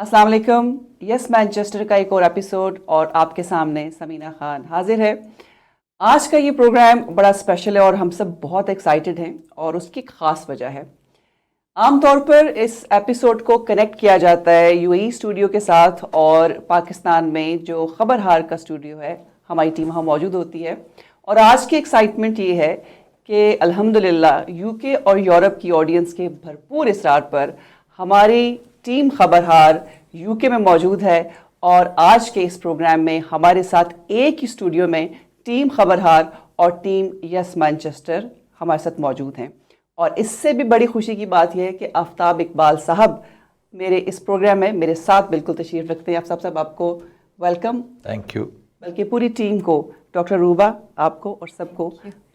अस्सलाम वालेकुम। Yes Manchester का एक और एपिसोड और आपके सामने समीना खान हाजिर है। आज का ये प्रोग्राम बड़ा स्पेशल है और हम सब बहुत एक्साइटेड हैं और उसकी एक ख़ास वजह है। आमतौर पर इस एपिसोड को कनेक्ट किया जाता है यूएई स्टूडियो के साथ और पाकिस्तान में जो खबरहार का स्टूडियो है, हमारी टीम वहाँ मौजूद होती है। और आज की एक्साइटमेंट ये है कि अल्हम्दुलिल्लाह यूके और यूरोप की ऑडियंस के भरपूर इसरार पर हमारी टीम खबरहार यूके में मौजूद है और आज के इस प्रोग्राम में हमारे साथ एक ही स्टूडियो में टीम खबरहार और टीम यस मैनचेस्टर हमारे साथ मौजूद हैं। और इससे भी बड़ी खुशी की बात यह है कि आफ्ताब इकबाल साहब मेरे इस प्रोग्राम में मेरे साथ बिल्कुल तशरीफ़ रखते हैं। आफ्ताब साहब आपको वेलकम। Thank you. बल्कि पूरी टीम को, डॉक्टर रूबा आपको और सबको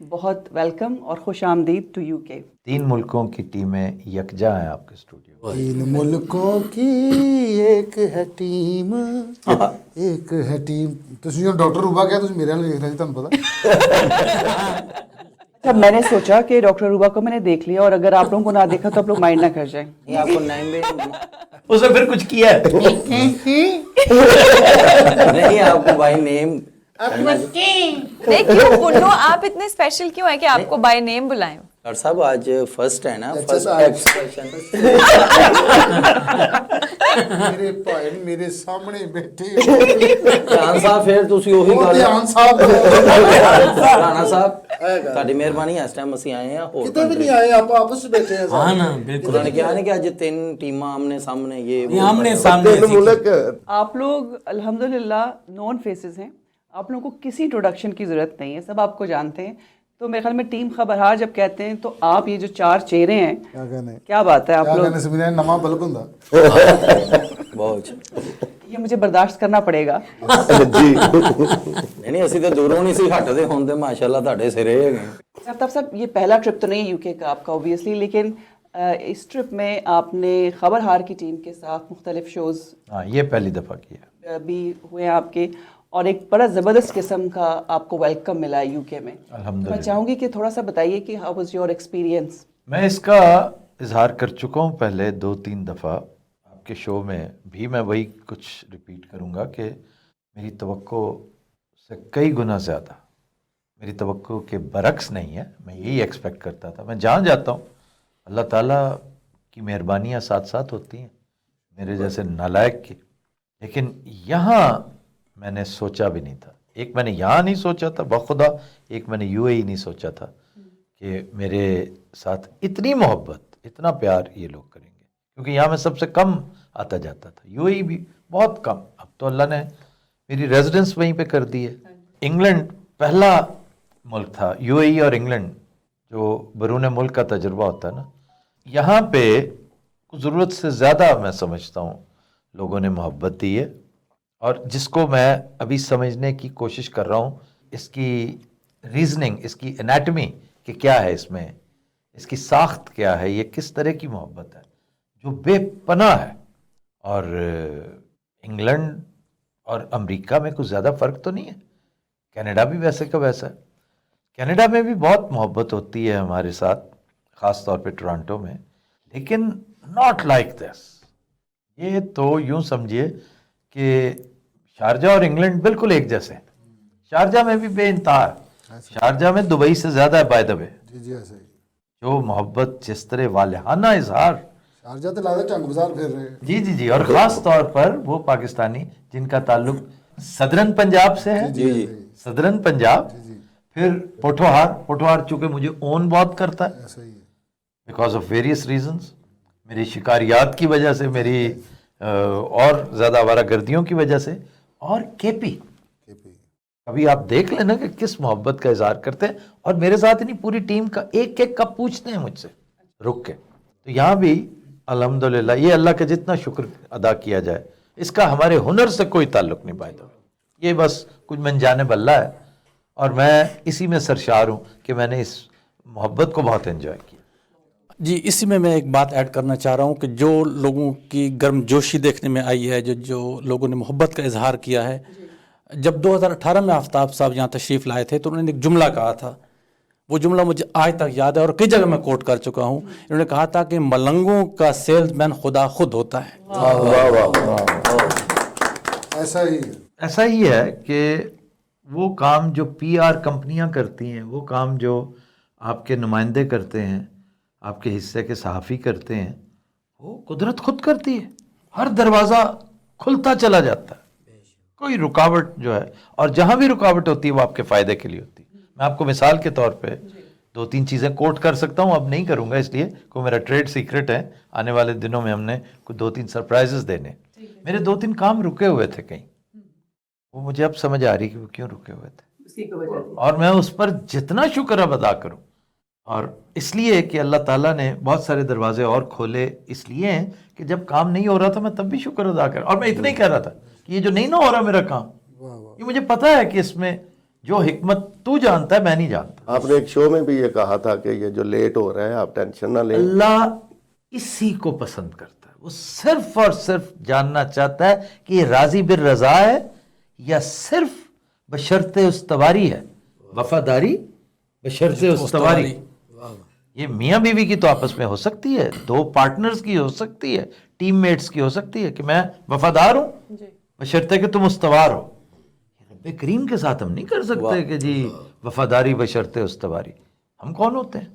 बहुत वेलकम और खुश आमदीद टू यूके। 3 मुल्कों की टीमें यकजा हैं आपके स्टूडियो। 3 मुल्कों की एक है टीम, एक है टीम। ਤੁਸੀਂ ਜੋ ਡਾਕਟਰ ਰੂਬਾ ਕਿਹਾ ਤੁਸੀਂ ਮੇਰੇ ਨਾਲ ਵੇਖ ਰਹੇ ਸੀ, ਤੁਹਾਨੂੰ ਪਤਾ। तब मैंने सोचा कि डॉक्टर रूबा को मैंने देख लिया और अगर आप लोगों को ना देखा तो आप लोग माइंड ना कर जाएं। ये आपको नाम भी उसने फिर कुछ किया है। नहीं, आपको बाय नेम नहीं, क्यों पुन्नू आप इतने स्पेशल क्यों है कि आपको बाय नेम बुलाएं? और सब आज फर्स्ट है ना, अच्छा, फर्स्ट आज। एक्सप्रेशन। ਮੇਰੇ ਭਾਈ ਮੇਰੇ ਸਾਹਮਣੇ ਬੈਠੇ ਖਾਨ ਸਾਹਿਬ ਫਿਰ ਤੁਸੀਂ ਉਹੀ ਉਹ ਗੱਲ ਧਿਆਨ ਸਾਹਿਬ ਰਾਣਾ ਸਾਹਿਬ ਤੁਹਾਡੀ ਮਿਹਰਬਾਨੀ। ਇਸ ਟਾਈਮ ਅਸੀਂ ਆਏ ਆ ਹੋਰ ਕਿਤੇ ਵੀ ਨਹੀਂ ਆਏ, ਆਪਾਂ ਆਪਸ ਵਿੱਚ ਬੈਠੇ ਆ। हाँ ना बिल्कुल ਉਹਨਾਂ ਨੇ ਕਿਹਾ नहीं कि आज 3 टीमां आमने सामने ये वो आमने बने। सामने आप लोग अल्हम्दुलिल्लाह नॉन फेसेस हैं, आप लोगों को किसी इंट्रोडक्शन की ज़रूरत नहीं है, सब आपको जानते हैं। तो मेरे ख्याल में टीम खबरहार जब कहते हैं तो आप ये जो 4 चेहरे हैं, ਕਿਆ ਕਹਿੰਦੇ क्या बात है आप ਕਿਆ लोग, ਕਹਿੰਦੇ ਸਮੀਨਾ, ਨਵਾਂ ਬਲਬ ਹੁੰਦਾ। बहुत अच्छा। ये मुझे बर्दाश्त करना पड़ेगा। नहीं ਅਸੀਂ ਤਾਂ ਦੂਰੋਂ ਨਹੀਂ ਸੀ ਹਟਦੇ, ਹੁਣ ਤੇ ਮਾਸ਼ਾਅੱਲਾ ਤੁਹਾਡੇ ਸਿਰੇ ਹੈਗੇ। आफ्ताब साहब ये पहला ट्रिप तो नहीं है यूके का आपका ऑब्वियसली, लेकिन इस ट्रिप में आपने खबरहार की टीम के साथ मुख्तलिफ शोज़ हाँ, ये पहली दफ़ा किया। भी हुए हैं आपके और एक बड़ा ज़बरदस्त किस्म का आपको वेलकम मिला है यूके में। मैं अल्हम्दुलिल्लाह। चाहूँगी कि थोड़ा सा बताइए कि हाउ वाज योर एक्सपीरियंस। मैं इसका इजहार कर चुका हूँ पहले 2-3 दफ़ा आपके शो में भी। मैं वही कुछ रिपीट करूँगा कि मेरी तवक्को से कई गुना ज़्यादा, मेरी तवक्को के बरक्स नहीं है। मैं यही एक्सपेक्ट करता था। मैं जहाँ जाता हूँ अल्लाह ताला की मेहरबानियाँ साथ साथ होती हैं मेरे जैसे नालायक की, लेकिन यहाँ मैंने सोचा भी नहीं था। एक मैंने यहाँ नहीं सोचा था बखुदा, एक मैंने यूएई नहीं सोचा था कि मेरे साथ इतनी मोहब्बत, इतना प्यार ये लोग करेंगे, क्योंकि यहाँ मैं सबसे कम आता जाता था, यूएई भी बहुत कम। अब तो अल्लाह ने मेरी रेजिडेंस वहीं पे कर दी है। इंग्लैंड पहला मुल्क था, यूएई और इंग्लैंड जो बरून मुल्क का तजुर्बा होता है ना, यहाँ पे ज़रूरत से ज़्यादा मैं समझता हूँ लोगों ने मोहब्बत दी है। और जिसको मैं अभी समझने की कोशिश कर रहा हूँ, इसकी रीजनिंग, इसकी एनाटमी कि क्या है इसमें, इसकी साख्त क्या है, ये किस तरह की मोहब्बत है जो बेपनाह है। और इंग्लैंड और अमेरिका में कुछ ज़्यादा फ़र्क तो नहीं है, कनाडा भी वैसे का वैसा है। कनाडा में भी बहुत मोहब्बत होती है हमारे साथ, ख़ास तौर पे टोरंटो में, लेकिन नॉट लाइक दिस। ये तो यूँ समझिए कि शारजा और इंग्लैंड बिल्कुल एक जैसे हैं। शारजा में भी बेइंतहा है, शारजा में दुबई से ज़्यादा है बाय द वे। ਜੀ ਜੀ ਐਸੇ ਹੀ। जो मोहब्बत, जिस तरह वालिहाना इजहार। ਸ਼ਾਰਜਾ ਤੇ ਲੱਗਦਾ ਢੰਗ ਬਾਜ਼ਾਰ ਫਿਰ ਰਹੇ। जी जी जी। और ख़ास तौर पर वो पाकिस्तानी जिनका ताल्लुक सदरन पंजाब से है, जी जी। सदरन पंजाब, फिर पोठोहार। पोठोहार चूँकि मुझे ओन बहुत करता है ऐसा ही है। बिकॉज ऑफ वेरियस रीजंस, मेरी शिकारियात की वजह से, मेरी और ज़्यादा आवारागर्दियों की वजह से। और केपी, अभी आप देख लेना कि किस मोहब्बत का इजहार करते हैं। और मेरे साथ नहीं, पूरी टीम का एक एक कप पूछते हैं मुझसे रुक के। तो यहाँ भी अल्हम्दुलिल्लाह, ये अल्लाह का जितना शुक्र अदा किया जाए, इसका हमारे हुनर से कोई ताल्लुक़ नहीं पाया। ये बस कुछ मन जाने बल्ला है और मैं इसी में सरशार हूँ कि मैंने इस मोहब्बत को बहुत एंजॉय किया। जी, इसी में मैं एक बात ऐड करना चाह रहा हूँ कि जो लोगों की गर्मजोशी देखने में आई है, जो लोगों ने मोहब्बत का इजहार किया है, जब 2018 में आफ्ताब साहब यहाँ तशरीफ़ लाए थे तो उन्होंने एक जुमला कहा था, वो जुमला मुझे आज तक याद है और कई जगह मैं कोट कर चुका हूँ। इन्होंने कहा था कि मलंगों का सेल्समैन खुदा खुद होता है। वाह वाह ऐसा ही है। ऐसा ही है कि वो काम जो पीआर कंपनियां करती हैं, वो काम जो आपके नुमाइंदे करते हैं, आपके हिस्से के सहाफ़ी करते हैं, वो कुदरत खुद करती है। हर दरवाज़ा खुलता चला जाता है, कोई रुकावट जो है, और जहाँ भी रुकावट होती है वो आपके फ़ायदे के लिए होती है। मैं आपको मिसाल के तौर पे 2-3 चीज़ें कोट कर सकता हूँ, अब नहीं करूँगा इसलिए को मेरा ट्रेड सीक्रेट है। आने वाले दिनों में हमने कुछ 2-3 सरप्राइजेस देने। मेरे 2-3 काम रुके हुए थे कहीं, वो मुझे अब समझ आ रही कि वो क्यों रुके हुए थे, और मैं उस पर जितना शुक्र अब अदा करूँ। और इसलिए कि अल्लाह ताला ने बहुत सारे दरवाजे और खोले, इसलिए हैं कि जब काम नहीं हो रहा था मैं तब भी शुक्र अदा कर, और मैं इतना ही कह रहा था कि ये जो नहीं ना हो रहा मेरा काम, ये मुझे पता है कि इसमें जो हिकमत तू जानता है मैं नहीं जानता। आपने एक शो में भी ये कहा था कि ये जो लेट हो रहा है आप टेंशन ना लें। अल्लाह इसी को पसंद करता है, वो सिर्फ और सिर्फ जानना चाहता है कि ये राजी बिर रजा है या सिर्फ बशर्ते उस्तवारी है, वफादारी बशर्ते उस्तवारी। ये मियाँ बीवी की तो आपस में हो सकती है, 2 पार्टनर्स की हो सकती है, टीममेट्स की हो सकती है कि मैं वफादार हूँ बशर्ते कि तुम उस्तवार हो। रब्बे करीम के साथ हम नहीं कर सकते कि जी वफादारी बशर्ते उस्तवारी। हम कौन होते हैं?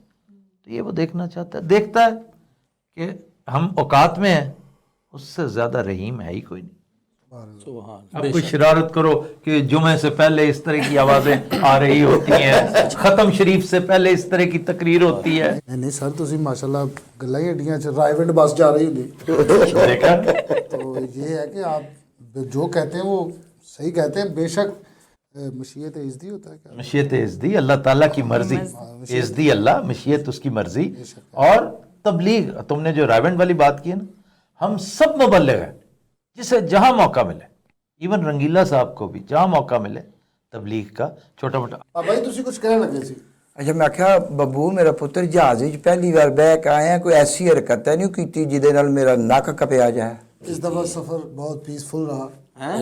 तो ये वो देखना चाहता है, देखता है कि हम औकात में हैं, उससे ज़्यादा रहीम है ही कोई नहीं। अब कोई शरारत करो कि जुमे से पहले इस तरह की आवाज़ें आ रही होती हैं, ख़त्म शरीफ से पहले इस तरह की तकरीर होती है। नहीं सर, ਤੁਸੀਂ माशाल्लाह ਗੱਲਾਂ ਹੀ ਏਡੀਆਂ ਚ ਰਾਈਵੈਂਡ ਬੱਸ ਜਾ रही ਹੁੰਦੀ। देखा? तो ये है कि आप जो कहते हैं वो सही कहते हैं। बेशक मशीयत इज़्दी होता है क्या? मशीयत इज़्दी अल्लाह ताला की मर्जी, इज़्दी अल्लाह, मशीयत उसकी मर्जी। और तबलीग, तुमने जो राइवेंड वाली बात की है ना, हम सब मुबल्लिग हैं, जिसे जहाँ मौका मिले, इवन रंगीला साहब को भी जहाँ मौका मिले तबलीग का छोटा मोटा। ਬਾਬਾ ਜੀ ਤੁਸੀਂ ਕੁਝ ਕਹਿਣ ਲੱਗੇ ਸੀ। ਅੱਛਾ, ਮੈਂ ਆਖਿਆ ਬੱਬੂ ਮੇਰਾ ਪੁੱਤਰ ਜਹਾਜ਼ ਵਿੱਚ ਪਹਿਲੀ ਵਾਰ ਬਹਿ ਕੇ ਆਇਆ, ਕੋਈ ਐਸੀ ਹਰਕਤ ਤਾਂ ਨਹੀਂ ਕੀਤੀ ਜਿਹਦੇ ਨਾਲ ਮੇਰਾ ਨੱਕ ਕਪਿਆ ਜਾਏ। इस दफ़ा सफ़र बहुत पीसफुल रहा। हैं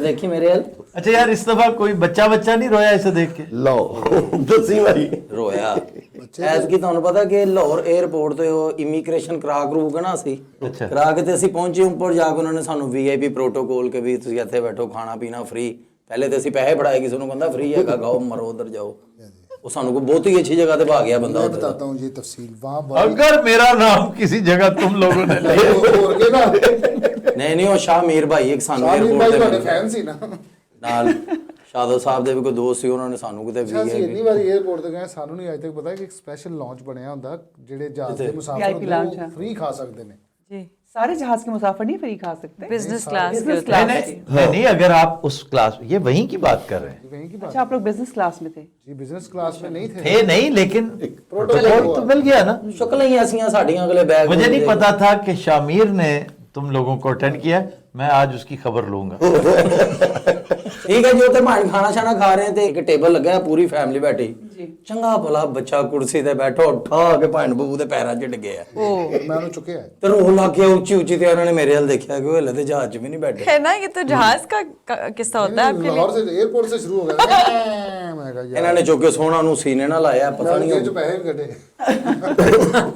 देखी मेरे हल अच्छा यार, इस दफा कोई बच्चा नहीं रोया इसे देख के? लो दसी भाई रोया ਐਤਕੀ ਤੁਹਾਨੂੰ ਪਤਾ ਕਿ ਲਾਹੌਰ 에ਅਰਪੋਰਟ ਤੇ ਉਹ ਇਮੀਗ੍ਰੇਸ਼ਨ ਕਰਾ ਕੇ ਨਾ ਅਸੀਂ ਅੱਛਾ। ਕਰਾ ਕੇ ਤੇ ਅਸੀਂ ਪਹੁੰਚੇ ਉੱਪਰ ਜਾ ਕੇ ਉਹਨਾਂ ਨੇ ਸਾਨੂੰ ਵੀਆਈਪੀ ਪ੍ਰੋਟੋਕੋਲ ਕੇ ਵੀ ਤੁਸੀਂ ਇੱਥੇ ਬੈਠੋ, ਖਾਣਾ ਪੀਣਾ ਫ੍ਰੀ। ਪਹਿਲੇ ਤੇ ਅਸੀਂ ਪੈਸੇ ਫੜਾਏ, ਕਿਸੇ ਨੂੰ ਕਹਿੰਦਾ ਫ੍ਰੀ ਹੈਗਾ, ਖਾਓ ਮਰੋ ਉਧਰ ਜਾਓ। ਉਹ ਸਾਨੂੰ ਕੋਈ ਬਹੁਤ ਹੀ ਅੱਛੀ ਜਗ੍ਹਾ ਤੇ ਭਾ ਗਿਆ ਬੰਦਾ मैं ਉੱਧਰ। बताता हूँ ये तफसील वहाँ अगर मेरा नाम किसी जगह तुम लोगों ने लिया, और के ना ਨਹੀਂ ਉਹ ਸ਼ਾਹ ਮੀਰ ਭਾਈ ਇੱਕ ਸਾਨੂੰ शामिल भाई 에ਅਰਪੋਰਟ ਤੁਹਾਡੇ ਤੇ फैन सी ना। ਨਾਲ ਸ਼ਾਦੋ ਸਾਹਿਬ ਦੇ ਵੀ ਕੋਈ ਦੋਸਤ ਸੀ, ਉਹਨਾਂ ਨੇ ਸਾਨੂੰ ਕਿਤੇ ਅੱਛਾ, ਅਸੀਂ ਇੰਨੀ ਵੀਆਈਪੀ ਵਾਰੀ 에ਅਰਪੋਰਟ ਤੇ ਗਏ, ਸਾਨੂੰ ਨਹੀਂ ਅੱਜ ਤੱਕ ਪਤਾ ਕਿ ਇੱਕ ਸਪੈਸ਼ਲ ਲਾਂਚ ਬਣਿਆ ਹੁੰਦਾ ਜਿਹੜੇ ਜਹਾਜ਼ ਦੇ ਮੁਸਾਫਰ VIP ਹੁੰਦੇ lounge ਉਹ है। ਫ੍ਰੀ ਖਾ ਸਕਦੇ ਨੇ। जी सारे जहाज के मुसाफिर नहीं फ्री खा सकते। बिजनेस क्लास के बिजनेस होते क्लास हैं। में। नहीं, अगर आप उस क्लास, ये वहीं की बात कर रहे हैं। वहीं की बात अच्छा, आप लोग बिजनेस क्लास में थे? जी, बिजनेस क्लास में नहीं थे। थे नहीं, लेकिन प्रोटोकॉल तो मिल गया ना। ਸ਼ਕਲਾਂ ਹੀ ਐਸੀਆਂ ਸਾਡੀਆਂ ਅਗਲੇ ਬੈਗ मुझे नहीं पता था कि शामिर ने तुम लोगों को अटेंड किया, मैं आज उसकी खबर लूंगा। ਠੀਕ ਹੈ ਜੀ, ਉੱਥੇ ਭਾਣ ਖਾਣਾ ਛਾਣਾ ਖਾ ਰਹੇ ਤੇ ਇੱਕ ਟੇਬਲ ਲੱਗਾ ਹੈ, ਪੂਰੀ ਫੈਮਿਲੀ ਬੈਠੀ। ਚੰਗਾ ਭਲਾ ਬੱਚਾ ਕੁਰਸੀ ਤੇ ਬੈਠਾ ਉੱਠਾ ਕੇ ਭਾਣ ਬੱਬੂ ਦੇ ਪੈਰਾਂ 'ਚ ਡਿੱਗਿਆ मैं उन्हें चुके हैं। ਤੇ ਰੋਣ ਲੱਗ ਗਿਆ ਉੱਚੀ ਉੱਚੀ। ਤੇ ਉਹਨਾਂ ਨੇ ਮੇਰੇ ਵੱਲ ਦੇਖਿਆ ਕਿ ਉਹ ਹਲੇ ਤੇ ਜਹਾਜ਼ 'ਚ ਵੀ नहीं बैठे। है ना, ये तो जहाज का किस्सा होता है आपके लिए। लाहौर से एयरपोर्ट से शुरू हो गया। मैं कहा यार ਇਹਨਾਂ ਨੇ ਚੁੱਕ ਕੇ ਸੋਹਣਾ ਨੂੰ ਸੀਨੇ ਨਾਲ ਲਾਇਆ, ਪਤਾ मैं ਨਹੀਂ जेब ਉਹ- च पैसे भी कटे।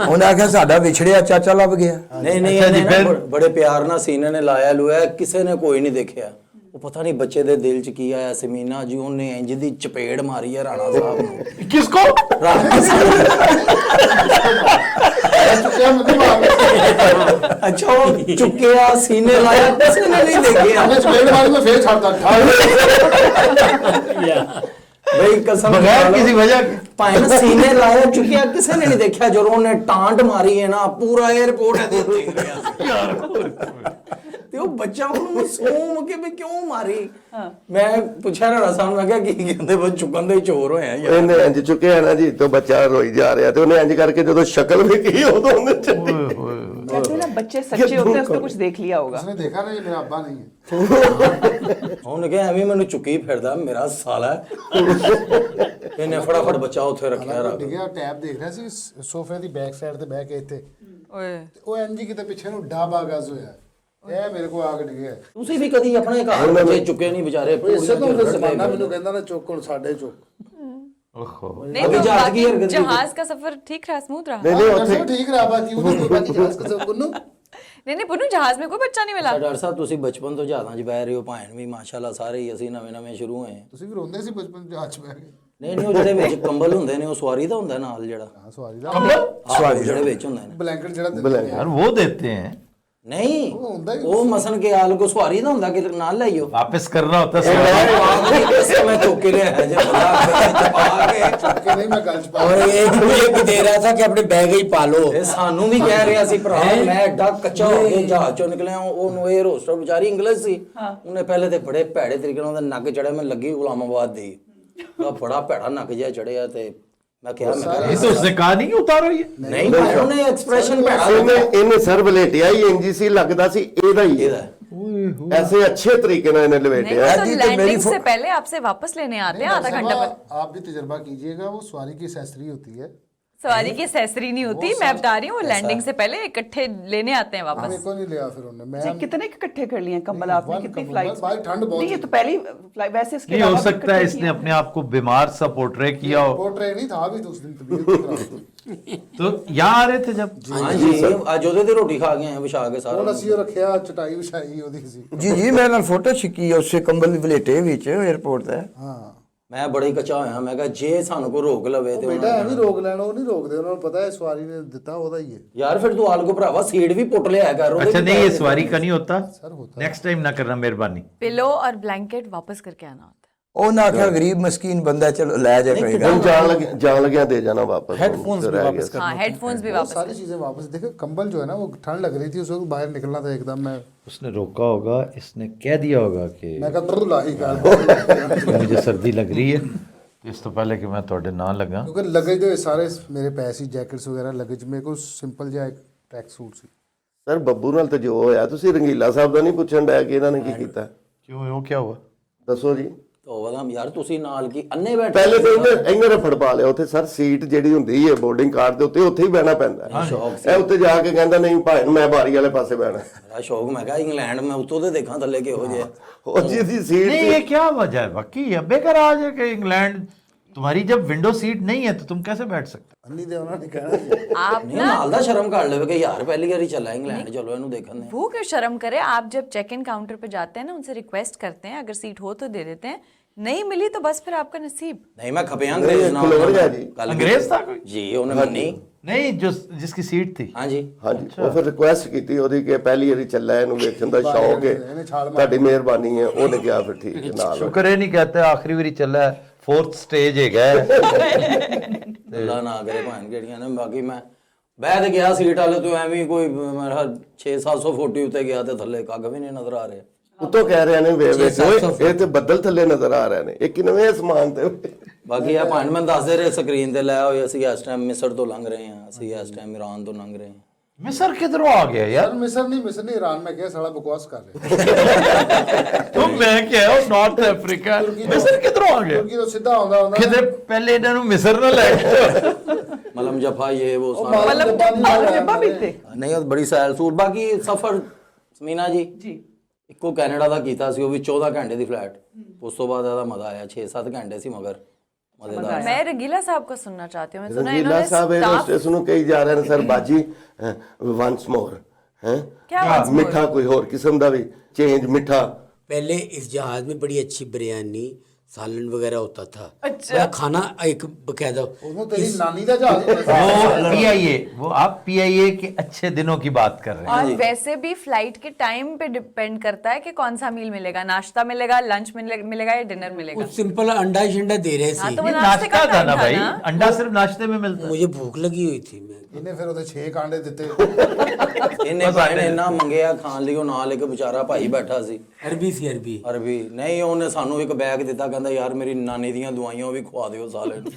ਉਹਨੇ ਆਖਿਆ ਸਾਡਾ ਵਿਛੜਿਆ ਚਾਚਾ ਲੱਭ ਗਿਆ। ਨਹੀਂ ਨਹੀਂ ਅੱਛਾ ਜੀ, ਇਹਨੇ ਨਾ ਫਿਰ? ਬੜੇ ਪਿਆਰ ਨਾਲ ਸੀਨੇ ਨੇ ਲਾਇਆ ਲੁਆ, ਕਿਸੇ ਨੇ ਕੋਈ ਨਹੀਂ ਦੇਖਿਆ। ਉਹ ਪਤਾ ਨਹੀਂ ਬੱਚੇ ਦੇ ਦਿਲ 'ਚ ਕੀ ਆਇਆ। ਸਮੀਨਾ ਜੀ ਉਹਨੇ ਇੰਜ ਦੀ ਚਪੇੜ ਮਾਰੀ ਹੈ ਰਾਣਾ ਸਾਹਿਬ ਨੂੰ। किसको? ਰਾਣਾ ਸਾਹਿਬ चुके मुझे मार ਅੱਛਾ ਉਹ ਚੁੱਕਿਆ, ਸੀਨੇ ਲਾਇਆ, ਕਿਸੇ ਨੇ ਨਹੀਂ ਦੇਖਿਆ। हमें चपेट मारी में फिर छाड़ता ਬਈ ਕਸਮ बगैर ਖਾ ਲਓ, किसी वजह के। ਭਾਵੇਂ ਨਾ ਸੀਨੇ ਲਾਇਆ, ਚੁੱਕਿਆ, ਕਿਸੇ ਨੇ ਨਹੀਂ ਦੇਖਿਆ। ਜਦੋਂ ਉਹਨੇ ਟਾਂਟ ਮਾਰੀ ਹੈ ਨਾ, ਪੂਰਾ 에ਅਰਪੋਰਟ ਇਹਦੇ ਉੱਤੇ ਹੀ ਗਿਆ। ਤੇ ਉਹ ਬੱਚਾ ਉਹਨੂੰ ਮਾਸੂਮ ਕਿ ਵੀ ਕਿਉਂ ਮਾਰੀ। ਮੈਂ ਪੁੱਛਿਆ ਰਾਣਾ ਸਾਹਿਬ ਨੂੰ, ਮੈਂ ਕਿਹਾ ਕੀ ਕਹਿੰਦੇ? ਬਸ ਚੁੱਕਣ ਦੇ ਚੋਰ ਹੋਏ ਆ ਯਾਰ। ਇਹਨੇ ਇੰਜ ਚੁੱਕਿਆ ਨਾ ਜੀ ਤੋਂ ਬੱਚਾ ਰੋਈ ਜਾ ਰਿਹਾ ਤੇ ਉਹਨੇ ਇੰਜ ਕਰਕੇ ਜਦੋਂ ਸ਼ਕਲ ਵੀ ਕੀ ਉਦੋਂ ਉਹਨੇ ਚੱਲੀ। कहते हैं ना, बच्चे सच्चे होते हैं, उसने कुछ देख लिया होगा। उसने देखा ना ये मेरा अब्बा नहीं है। ਉਹਨੇ ਕਿਹਾ ਐਵੇਂ ਮੈਨੂੰ ਚੁੱਕੀ ਫਿਰਦਾ ਮੇਰਾ ਸਾਲਾ ਹੈ। ਇਹਨੇ ਫਟਾਫਟ ਬੱਚਾ ਉੱਥੇ ਰੱਖਿਆ ਰੱਖ। ਡਿੱਗਿਆ, ਟੈਬ ਦੇਖ ਰਿਹਾ ਸੀ ਸੋਫੇ ਦੀ ਬੈਕ ਸਾਈਡ ਤੇ ਬਹਿ ਕੇ ਇੱਥੇ, ओए ਤੇ ਉਹ ਐਨਜੀ ਕਿਤੇ ਪਿੱਛੇ ਨੂੰ ਡਾਬਾ ਗਜ਼ ਹੋਇਆ। ਇਹ ਮੇਰੇ ਕੋਲ ਆ ਕੇ ਡਿੱਗਿਆ। ਤੁਸੀਂ ਵੀ ਕਦੀ ਆਪਣੇ ਘਰ ਬੱਚੇ ਚੁੱਕੇ ਨਹੀਂ ਵਿਚਾਰੇ? ਇਸੇ ਤੋਂ ਫਿਰ ਜ਼ਮਾਨਾ ਮੈਨੂੰ ਕਹਿੰਦਾ ਨਾ ਚੁੱਕ ਹੁਣ ਸਾਡੇ ਚੁੱਕ। ओहो नहीं अभी तो जहाज की बाकी हरकत भी जहाज का सफर ठीक रहा, स्मूथ रहा? नहीं नहीं डॉक्टर उत्थे साहब ठीक रहा बाकी ਉਹਨੂੰ ਕੋਈ ਬਾਕੀ ਜਹਾਜ਼ ਕਸਮ ਕੋਨੂੰ नहीं पुन्नू जहाज में कोई बच्चा नहीं मिला? ਡਾਕਟਰ ਸਾਹਿਬ ਤੁਸੀਂ ਬਚਪਨ ਤੋਂ ਜਹਾਜ਼ਾਂ 'ਚ ਬਹਿ ਰਹੇ ਹੋ, ਭਾਣ ਵੀ ਮਾਸ਼ਾਅੱਲਾ ਸਾਰੇ ਹੀ ਅਸੀਂ ਨਵੇਂ ਸੁਰੂ ਹੋਏ ਹਾਂ। ਤੁਸੀਂ ਵੀ ਰੋਂਦੇ ਸੀ ਬਚਪਨ ਜਹਾਜ਼ 'ਚ ਬਹਿ ਕੇ? ਨਹੀਂ ਉਹ ਜਿਹੜੇ ਵਿੱਚ ਕੰਬਲ ਹੁੰਦੇ ਨੇ ਉਹ ਸਵਾਰੀ ਦਾ ਹੁੰਦਾ ਨਾਲ ਜਿਹੜਾ ਹਾਂ ਸਵਾਰੀ ਦਾ ਸਵਾਰੀ ਜਿਹੜੇ ਵਿੱਚ ਹੁੰਦੇ ਨੇ ਬਲੈਂਕਟ ਜਿਹੜਾ ਦਿੰਦੇ ਨੇ यार वो देते हैं, ਨਹੀਂ ਉਹ ਹੁੰਦਾ ਹੀ ਉਹ ਮਸਨ ਕੇ ਆਲ ਕੋ ਸਵਾਰੀ ਦਾ ਹੁੰਦਾ ਕਿ ਨਾਲ ਲਈਓ वापस करना होता है ਇਸ ਮੈਂ ਚੁੱਕ ਕੇ ਲਿਆ ਜੇ ਚਪਾ ਕੇ ਕਿ ਨਹੀਂ ਮੈਂ ਗੱਲ ਚ ਪਾ और एक मुझे भी दे रहा था कि अपने बैग ही पालो। ਇਹ ਸਾਨੂੰ ਵੀ ਕਹਿ ਰਿਹਾ ਸੀ ਭਰਾ ਮੈਂ ਐਡਾ ਕੱਚਾ ਹੋ ਕੇ ਜਹਾਜ਼ ਚੋਂ ਨਿਕਲਿਆ ਉਹਨੂੰ ਇਹ ਹੋਸਟਲ ਵਿਚਾਰੀ ਇੰਗਲਿਸ਼ ਸੀ ਉਹਨੇ ਪਹਿਲੇ ਤੇ ਬੜੇ ਭੈੜੇ ਤਰੀਕੇ ਨਾਲ ਉਹਦਾ ਨੱਕ ਚੜਿਆ ਮੈਂ ਲੱਗੀ ਗੁਲਾਮਾਬਾਦ ਦੀ ਉਹਦਾ ਬੜਾ ਭੈੜਾ ਨੱਕ ਜਿਹਾ ਚੜਿਆ ਤੇ ਮੈਂ ਕਿਹਾ ये तो उसने कहा नहीं कि उतारो ये। ਨਹੀਂ ਭਾਈ ਉਹਨੇ ਐਕਸਪ੍ਰੈਸ਼ਨ ਭੈੜਾ ਇਹਨੇ ਸਰ ਵਲੇਟਿਆ ਹੀ ਇੰਜੀ ਸੀ ਲੱਗਦਾ ਸੀ ਇਹਦਾ ਹੀ ਇਹਦਾ ਐਸੇ ਅੱਛੇ ਤਰੀਕੇ ਨਾਲ ਇਹਨੇ नहीं ਲਵੇਟਿਆ वो तो लैंडिंग से पहले आपसे वापस लेने आते हैं आधा घंटा पहले। आप भी तजर्बा कीजिएगा वो सवारी की एक्सेसरी होती है सवारी की सेसरी नहीं होती, मैं बता रही हूँ, वो लैंडिंग से पहले इकट्ठे लेने आते हैं वापस। मेरे को नहीं लिया फिर उन्होंने जी, मैं कितने इकट्ठे कर लिए हैं कंबल आपने? वन कितनी कंबल, फ्लाइट्स? भाई ठंड बहुत नहीं ये थी। तो पहली फ्लाइट, वैसे इसके नहीं हो अलावा भी सकता है इकट्ठे इसने किए। अपने आप को बीमार सा पोर्ट्रे किया हो। पोर्ट्रे नहीं था अभी तो उस दिन तबीयत खराब थी तो यहाँ आ रहे थे जब? हाँ जी ਅੱਜ ਉਹਦੇ ਤੇ ਰੋਟੀ ਖਾ ਗਏ ਆ ਵਿਛਾ ਕੇ ਸਾਰਾ ਹੁਣ ਅਸੀਂ ਉਹ ਰੱਖਿਆ ਚਟਾਈ ਵਿਛਾਈ ਉਹਦੀ ਸੀ जी जी मेरे नाल फोटो छिकी है उससे कंबल वलेटे विच एयरपोर्ट ते। ਹਾਂ ਮੈਂ ਬੜਾ ਹੀ ਕੱਚਾ ਹੋਇਆ ਮੈਂ ਕਿਹਾ ਜੇ ਸਾਨੂੰ ਕੋਈ ਰੋਕ ਲਵੇ ਤੇ ਬੇਟਾ ਐਵੇਂ ਰੋਕ ਲੈਣਾ ਉਹ ਨਹੀਂ ਰੋਕਦੇ ਉਹਨਾਂ ਨੂੰ ਪਤਾ ਹੈ ਸਵਾਰੀ ਨੇ ਦਿੱਤਾ ਉਹਦਾ ਹੀ ਹੈ ਯਾਰ ਫਿਰ ਤੂੰ ਆਲ ਕੋ ਭਰਾਵਾ ਸੀਟ ਵੀ ਪੁੱਟ ਲਿਆ ਕਰ ਉਹਦੇ अच्छा ਵੀ नहीं ये ਪੈਸੇ सवारी का नहीं होता, सर होता नेक्स्ट टाइम ना करना मेहरबानी। पिलो और ब्लैंकेट वापस करके आना होता है। ਉਹ ਨਾ ਆਖਿਆ ਗਰੀਬ ਮਸਕੀਨ ਬੰਦਾ ਚਲੋ ਲੈ ਜਾ ਕਹੇਗਾ। ਹੁਣ ਜਾਣ ਲੱਗਿਆ ਦੇ ਜਾਣਾ ਵਾਪਸ हेडफोन्स भी वापस कर। हाँ हेडफोन्स भी वो वापस। सारी चीजें वापस देखो कंबल जो है ना वो ठंड लग रही थी उस वक्त बाहर निकलना था एकदम मैं उसने रोका होगा, इसने कह दिया होगा कि मैं कहा "ब्रर, लाही कर मुझे सर्दी लग रही है, तो इस तो पहले कि मैं थोड़े ना लगा। क्योंकि लगेज ਦੇ ਸਾਰੇ ਮੇਰੇ ਪੈਸੇ ਜੈਕਟਸ ਵਗੈਰਾ ਲੱਗੇਜ ਮੇਰੇ ਕੋਲ ਸਿੰਪਲ ਜਿਹਾ ਇੱਕ ਟਰੈਕ ਸੂਟ ਸੀ ਸਰ ਬੱਬੂ ਨਾਲ ਤਾਂ ਜੋ ਹੋਇਆ ਤੁਸੀਂ ਰੰਗੀਲਾ ਸਾਹਿਬ ਦਾ ਨਹੀਂ ਪੁੱਛਣ ਡਿਆ ਕਿ ਇਹਨਾਂ ਨੇ ਕੀ ਕੀਤਾ क्यों वो क्या हुआ? ਦੱਸੋ ਜੀ ਤੋਬਾ ਯਾਰ ਤੁਸੀਂ ਨਾਲ ਕੀ ਅੰਨੇ ਬੈਠੇ ਪਹਿਲੇ ਤਾਂ ਇਹਨੇ ਰਫੜ ਪਾ ਲਿਆ ਉੱਥੇ ਸਰ ਸੀਟ ਜਿਹੜੀ ਹੁੰਦੀ ਹੈ ਬੋਰਡਿੰਗ ਕਾਰਡ ਦੇ ਉੱਤੇ ਉੱਥੇ ਹੀ ਬਹਿਣਾ ਪੈਂਦਾ ਇਹ ਉੱਤੇ ਜਾ ਕੇ ਕਹਿੰਦਾ ਨਹੀਂ ਭਾਈ ਮੈਂ ਬਾਰੀ ਵਾਲੇ ਪਾਸੇ ਬਹਿਣਾ ਮੇਰਾ ਸ਼ੌਕ ਮੈਂ ਕਿਹਾ ਇੰਗਲੈਂਡ ਮੈਂ ਉੱਤੋਂ ਦੇ ਦੇਖਾਂ ਥੱਲੇ ਕਿਹੋ ਜਿਹਾ ਉਹ ਜਿਹਦੀ ਸੀਟ नहीं ये क्या वजह है वाकई है बेकार आज है कि इंग्लैंड तुम्हारी जब विंडो सीट नहीं है तो तुम कैसे बैठ सकते? ਅੰਨੀ ਦੇ ਉਹਨਾਂ ਨੇ ਕਹਿਣਾ आप ਨਹੀਂ ना ਨਾਲ ਦਾ ਸ਼ਰਮ ਕਰ ਲਵੇ ਕਿ ਯਾਰ ਪਹਿਲੀ ਵਾਰੀ ਚੱਲਾ ਇੰਗਲੈਂਡ ਚਲੋ ਇਹਨੂੰ ਦੇਖਣ ਦੇ वो क्यों शर्म करे, आप जब चेक इन काउंटर पे जाते हैं ना उनसे रिक्वेस्ट करते हैं, अगर सीट हो तो दे देते हैं, नहीं मिली तो बस फिर आपका नसीब। ਨਹੀਂ ਮੈਂ ਖਪਿਆ ਅੰਗਰੇਜ਼ ਨਾਲ ਖਲੋੜ ਗਿਆ ਜੀ। ਗੱਲ अंग्रेज था कोई? ਜੀ ਉਹਨੇ ਮੰਨੀ नहीं जो जिसकी सीट थी। ਹਾਂਜੀ ਹਾਂਜੀ ਉਹ ਫਿਰ ਰਿਕੁਐਸਟ ਕੀਤੀ ਉਹਦੀ ਕਿ ਪਹਿਲੀ ਵਾਰੀ ਚੱਲਾ ਇਹਨੂੰ ਵੇਖਣ ਦਾ ਸ਼ੌਕ ਹੈ ਇਹਨੇ ਛਾਲ ਮਾਰੀ। ਤੁਹਾਡੀ ਮਿਹਰਬਾਨੀ ਹੈ ਉਹਨੇ ਕਿਹਾ ਫਿਰ ਠੀਕ ਹੈ ਨਾਲ शुक्र है नहीं कहते आखिरी बारी चला है, फोर्थ स्टेज है गया। ਅੱਲਾ ਨਾ ਕਰੇ ਭਾਣ ਕਿਹੜੀਆਂ ਨੇ ਬਾਕੀ ਮੈਂ ਬਹਿ ਤੇ ਗਿਆ ਸੀਟ ਵਾਲੇ ਤੋਂ ਐਵੇਂ ਹੀ ਕੋਈ ਮੇਰਾ 6-700 ਫੁੱਟ ਉੱਤੇ ਗਿਆ ਤੇ ਥੱਲੇ ਕੱਗ ਵੀ ਨਹੀਂ ਨਜ਼ਰ ਆ ਰਿਹਾ ਉੱਤੋਂ ਕਹਿ ਰਹੇ ਨੇ ਵੇ ਓਏ ਇਹ ਤੇ ਬੱਦਲ ਥੱਲੇ ਨਜ਼ਰ ਆ ਰਹੇ ਨੇ ਇਹ ਕਿਨਵੇਂ ਅਸਮਾਨ ਤੇ ਬਾਕੀ ਆ ਭਾਣ ਮੈਂ ਦੱਸਦੇ ਰਹੇ ਸਕਰੀਨ ਤੇ ਲੈ ਹੋਏ ਅਸੀਂ ਇਸ ਟਾਈਮ ਮਿਸਰ ਤੋਂ ਲੰਘ ਰਹੇ ਹਾਂ ਅਸੀਂ ਇਸ ਟਾਈਮ ਈਰਾਨ ਤੋਂ ਲੰਘ ਰਹੇ ਹਾਂ मिस्र किधरों आ गया यार? यार मिस्र नहीं ईरान में क्या साला बकवास कर रहे तुम मैं क्या हो नॉर्थ अफ्रीका मिस्र किधरों आ गया? तुर्की तो सीधा आਉਂਦਾ ਹੁੰਦਾ किधरे पहले इन्हों मिस्र ना ले गए। ਮਲਮ ਜਫਾ ਇਹ ਉਹ ਉਹ ਸਾਰਾ ਮਾਲਮ और जब्बा भी थे। ਨਹੀਂ ਉਹ ਬੜੀ ਸੈਲ ਸੂਰ ਬਾਕੀ ਸਫਰ ਸਮੀਨਾ ਜੀ जी ਇੱਕੋ ਕੈਨੇਡਾ ਦਾ ਕੀਤਾ ਸੀ ਉਹ ਵੀ 14 ਘੰਟੇ ਦੀ ਫਲਾਈਟ ਉਸ ਤੋਂ ਬਾਅਦ ਇਹਦਾ ਮਜ਼ਾ ਆਇਆ 6-7 ਘੰਟੇ ਸੀ ਮਗਰ ਮਜ਼ੇਦਾਰ मैं रंगीला साहब का सुनना चाहती हूँ, मैं सुना ਰੰਗੀਲਾ इन्होंने ਸਾਹਿਬ staff- ਹੋਸਟਸ ਨੂੰ ਕਹੀ ਜਾ ਰਹੇ ਨੇ ਸਰ ਬਾਜੀ ਵਨਸ ਮੋਰ ਹੈ क्या once more? ਮਿੱਠਾ ਕੋਈ ਹੋਰ ਕਿਸਮ ਦਾ ਵੀ ਚੇਂਜ ਮਿੱਠਾ पहले इस जहाज में बड़ी अच्छी बिरयानी सालन वगैरह होता था। अच्छा। बड़ा खाना एक बकायदा ਉਹਨੂੰ ਤੇਰੀ ਨਾਨੀ ਦਾ ਜਹਾਜ਼ ਹੁੰਦਾ ਸੀ वो PIA, वो आप PIA के अच्छे दिनों की बात कर रहे हैं। और वैसे भी फ्लाइट के टाइम पे डिपेंड करता है कि कौन सा मील मिलेगा, नाश्ता मिलेगा, लंच मिलेगा या डिनर मिलेगा। कुछ सिंपल अंडा शंडा दे रहे हाँ थे। तो वो ये नाश्ते का नाश्ता था टाइम ना था भाई, ना। अंडा सिर्फ नाश्ते में मिलता है। मुझे भूख लगी हुई थी मैं ਇਹਨੇ ਫਿਰ ਉਹਦੇ 6 ਕਾਂਡੇ ਦਿੱਤੇ ਇਹਨੇ ਭਾਈ ਨੇ ਇੰਨਾ ਮੰਗਿਆ ਖਾਣ ਲਈ ਉਹ ਨਾਲ ਇੱਕ ਵਿਚਾਰਾ ਭਾਈ ਬੈਠਾ ਸੀ अरबी सी अरबी ਅਰਬੀ ਨਹੀਂ ਉਹਨੇ ਸਾਨੂੰ ਇੱਕ ਬੈਗ ਦਿੱਤਾ ਕਹਿੰਦਾ ਯਾਰ ਮੇਰੀ ਨਾਨੀ ਦੀਆਂ ਦਵਾਈਆਂ ਉਹ ਵੀ ਖਵਾ ਦਿਓ ਸਾਲੇ ਨੂੰ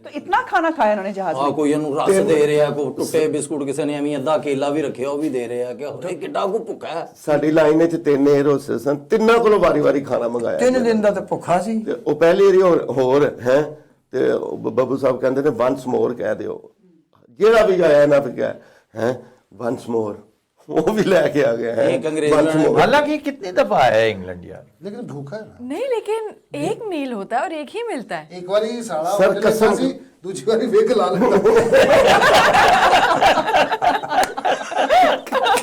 तो इतना खाना खाया इन्होंने जहाज ਆ में। ਕੋਈ ਇਹਨੂੰ ਰਸ ਦੇ ਰਿਹਾ ਕੋਈ ਟੁੱਟੇ ਬਿਸਕੁਟ ਕਿਸੇ ਨੇ ਐਵੇਂ ਅੱਧਾ ਕੇਲਾ ਵੀ ਰੱਖਿਆ ਉਹ ਵੀ ਦੇ ਰਿਹਾ ਕਿ ਹੋਰੇ ਕਿੱਡਾ ਕੋ ਭੁੱਖਾ ਹੈ ਸਾਡੀ ਲਾਈਨ ਵਿੱਚ 3 에ਅਰ ਹੋਸਟਸ ਸਨ ਤਿੰਨਾਂ ਕੋਲੋਂ ਵਾਰੀ-ਵਾਰੀ ਖਾਣਾ ਮੰਗਾਇਆ 3 ਦਿਨ ਦਾ ਤੇ ਭੁੱਖਾ ਸੀ। ਤੇ ਉਹ ਪਹਿਲੀ ਵਾਰੀ ਹੋਰ ਹੈ ਤੇ ਉਹ ਬੱਬੂ ਸਾਹਿਬ ਕਹਿੰਦੇ ਨੇ ਵਨਸ ਮੋਰ ਕਹਿ ਦਿਓ ਜਿਹੜਾ ਵੀ ਆਇਆ ਨਾ ਫਿਰ ਹੈ ਵਨਸ ਮੋਰ वो भी लेके आ गया है एक अंग्रेज वंस ने- मोर। हालांकि कितनी दफा आया है इंग्लैंड यार, लेकिन भूखा है ना नहीं लेकिन एक मील होता है और एक ही मिलता है। एक बारी साड़ा सर, होटल कसम- खासी, दूसरी बारी वेग ला लेता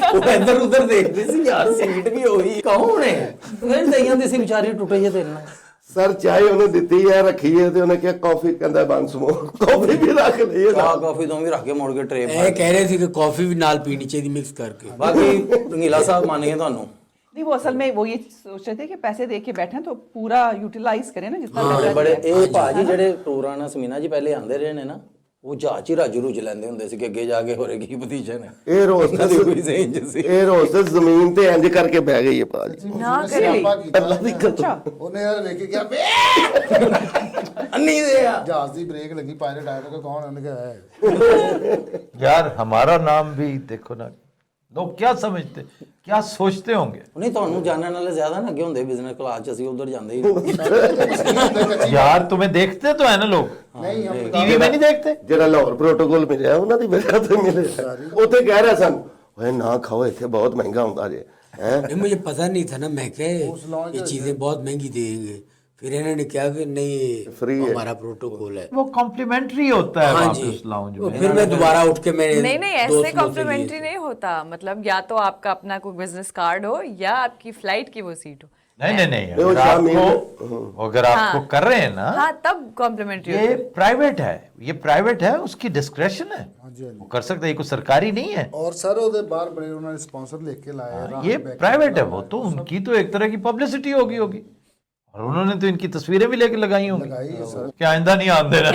ਉਹ ਇੱਧਰ ਉੱਧਰ ਦੇਖਦੇ ਸੀ ਯਾਰ ਸੀਟ ਵੀ ਉਹੀ ਕੌਣ ਹੈ ਫਿਰ ਦਈਆਂ ਦੀ ਸੀ ਵਿਚਾਰੀ ਟੁੱਟੇ ਜੇ ਦਿਲ ਨਾਲ ਸਰ ਚਾਹ ਉਹਨੇ ਦਿੱਤੀ ਹੈ ਰੱਖੀ ਹੈ ਤੇ ਉਹਨੇ ਕਿਹਾ ਕਾਫੀ ਕਹਿੰਦਾ ਵੰਸ ਮੋਰ ਕਾਫੀ ਵੀ ਰੱਖ ਲਈ ਹੈ ਚਾਹ ਕਾਫੀ ਤੋਂ ਵੀ ਰੱਖ ਕੇ ਮੁੜ ਕੇ ਟਰੇ ਇਹ ਕਹਿ ਰਹੇ ਸੀ ਕਿ ਕਾਫੀ ਵੀ ਨਾਲ ਪੀਣੀ ਚਾਹੀਦੀ ਮਿਕਸ ਕਰਕੇ। ਬਾਕੀ ਰੰਗੀਲਾ ਸਾਹਿਬ ਮੰਨ ਗਏ ਤੁਹਾਨੂੰ नहीं, वो असल में वो ये सोच रहे थे कि पैसे दे के बैठे तो पूरा यूटिलाइज करें ना जितना ਬੜੇ पैसा ਬੜੇ दिया है। ਇਹ ਭਾਜੀ ਜਿਹੜੇ ਟੂਰਾਂ ਨਾਲ ਸਮੀਨਾ ਜੀ ਪਹਿਲੇ ਆਂਦੇ ਰਹੇ ਨੇ ਨਾ ਉਹ ਜਹਾਜ਼ 'ਚ ਰਾਜੂ ਰੁਜ ਲੈਂਦੇ ਹੁੰਦੇ ਸੀ ਕਿ ਅੱਗੇ ਜਾ ਕੇ ਹੋਰੇ ਕੀ ਪੋਜੀਸ਼ਨ ਹੈ ਇਹ ਇਹਨਾਂ ਦੀ ਕੋਈ ਰੋਸਟਸ ਰੇਂਜ ਸੀ ਇਹ ਰੋਸਟਸ ਜ਼ਮੀਨ ਤੇ ਇੰਜ ਕਰਕੇ ਬਹਿ ਗਈ ਹੈ ਭਾਜੀ ना करे ਅੱਲਾ ਦੀ ਕਸਮ ਉਹਨੇ ਯਾਰ ਵੇਖ ਕੇ ਕਿਹਾ ਅੰਨੀ ਦੇ ਆ ਜਹਾਜ਼ ਦੀ ਬ੍ਰੇਕ ਲੱਗੀ ਪਾਇਲਟ ਆਇਆ ਤਾਂ ਕੌਣ ਉਹਨੇ ਕਿਹਾ है यार हमारा नाम भी देखो ना, लोग क्या समझते, क्या सोचते होंगे। ਨਹੀਂ ਤੁਹਾਨੂੰ ਜਾਣਨ ਵਾਲੇ ਜ਼ਿਆਦਾ ਨਾ ਅੱਗੇ ਹੁੰਦੇ ਬਿਜ਼ਨਸ ਕਲਾਸ 'ਚ ਅਸੀਂ ਉਧਰ ਜਾਂਦੇ ਹੀ ਨਹੀਂ। यार तुम्हें देखते तो है ना लोग, नहीं हम टीवी में नहीं देखते। ਜਿਹੜਾ ਲਾਹੌਰ ਪ੍ਰੋਟੋਕੋਲ ਮਿਲਿਆ ਉਹਨਾਂ ਦੀ ਵਜ੍ਹਾ ਤੋਂ ਮਿਲਿਆ ਉੱਥੇ ਕਹਿ ਰਿਹਾ ਸਨ ਓਏ ਨਾ ਖਾਓ ਇੱਥੇ ਬਹੁਤ ਮਹਿੰਗਾ ਹੁੰਦਾ ਜੇ ਹੈ नहीं मुझे पता नहीं था ना, मैं क्या ये चीज़ें बहुत महंगी देंगे, फिर इन्होंने क्या कि नहीं ये Free है। हमारा प्रोटोकॉल है। वो कॉम्प्लीमेंट्री होता है हाँ वहाँ जी, पे उस लाउंज वो में। फिर मैं दोबारा उठ के मेरे नहीं नहीं दोस्त ऐसे लोग से कॉम्प्लीमेंट्री लिए। नहीं होता, मतलब या तो आपका अपना कोई बिजनेस कार्ड हो या आपकी फ्लाइट की वो सीट हो। नहीं, वो अगर शामिल- आपको अगर आपको कर रहे हैं ना, हाँ तब कॉम्प्लीमेंट्री ये प्राइवेट है, ये प्राइवेट है, उसकी डिस्क्रेशन है, वो कर सकते हैं, ये कोई सरकारी नहीं है, और सर ਉਹਦੇ ਬਾਹਰ ਬੜੇ ਉਹਨਾਂ ਨੇ स्पॉन्सर लेके लाए हैं ये प्राइवेट है। वो तो उनकी तो एक तरह की पब्लिसिटी होगी और उन्होंने तो इनकी तस्वीरें भी लेके लगाई होंगी लगाई है सर कि आइंदा नहीं आने देना।